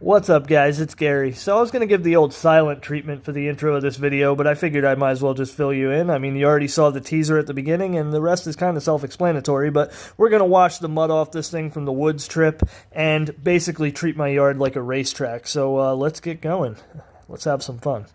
What's up, guys? It's Gary. So I was going to give the old silent treatment for the intro of this video, but I figured I might as well just fill you in. I mean, you already saw the teaser at the beginning, and the rest is kind of self-explanatory, but we're going to wash the mud off this thing from the woods trip and basically treat my yard like a racetrack. So let's get going. Let's have some fun.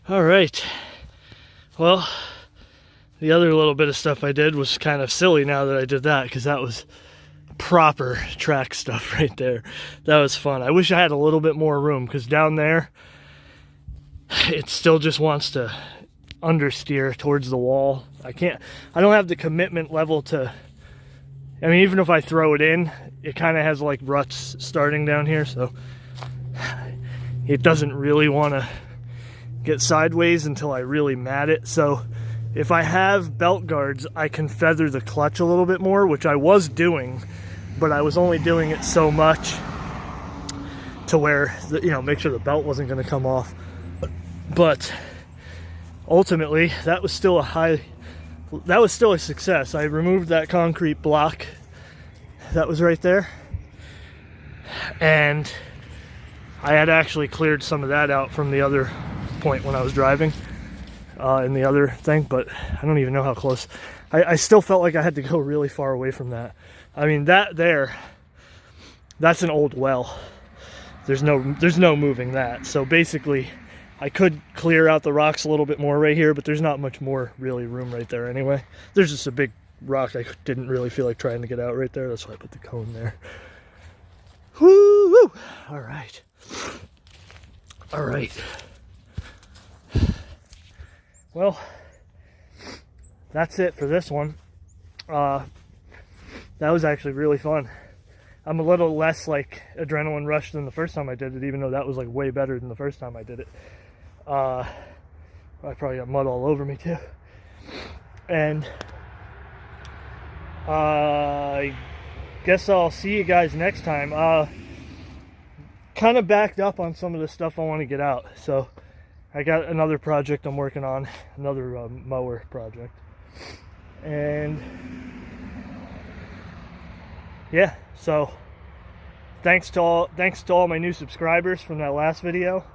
All right. Well, the other little bit of stuff I did was kind of silly now that I did that, because that was proper track stuff right there. That was fun. I wish I had a little bit more room, because down there it still just wants to understeer towards the wall. I don't have the commitment level to, I mean, even if I throw it in, it kind of has like ruts starting down here, so it doesn't really want to get sideways until I really mat it. So if I have belt guards, I can feather the clutch a little bit more, which I was doing, but I was only doing it so much to where, make sure the belt wasn't going to come off. But ultimately, that was still a success. I removed that concrete block that was right there, and I had actually cleared some of that out from the other point when I was driving in the other thing, but I don't even know how close. I still felt like I had to go really far away from that. I mean, that's an old well. There's no moving that. So basically, I could clear out the rocks a little bit more right here, but there's not much more really room right there anyway. There's just a big rock I didn't really feel like trying to get out right there. That's why I put the cone there. Woo! All right. All right. Well, that's it for this one. That was actually really fun. I'm a little less like adrenaline rush than the first time I did it, even though that was like way better than the first time I did it. I probably got mud all over me too. And I guess I'll see you guys next time. Kind of backed up on some of the stuff I want to get out. So I got another project I'm working on, another mower project. And yeah, so thanks to all my new subscribers from that last video.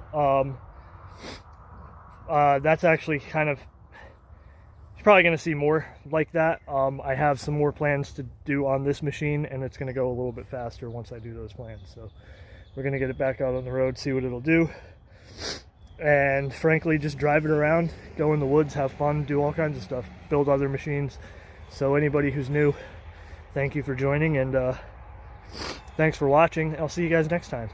That's actually kind of, you're probably going to see more like that. I have some more plans to do on this machine, and it's going to go a little bit faster once I do those plans. So we're going to get it back out on the road, see what it'll do, and frankly just drive it around, go in the woods, have fun, do all kinds of stuff, build other machines. So anybody who's new, thank you for joining, and thanks for watching. I'll see you guys next time.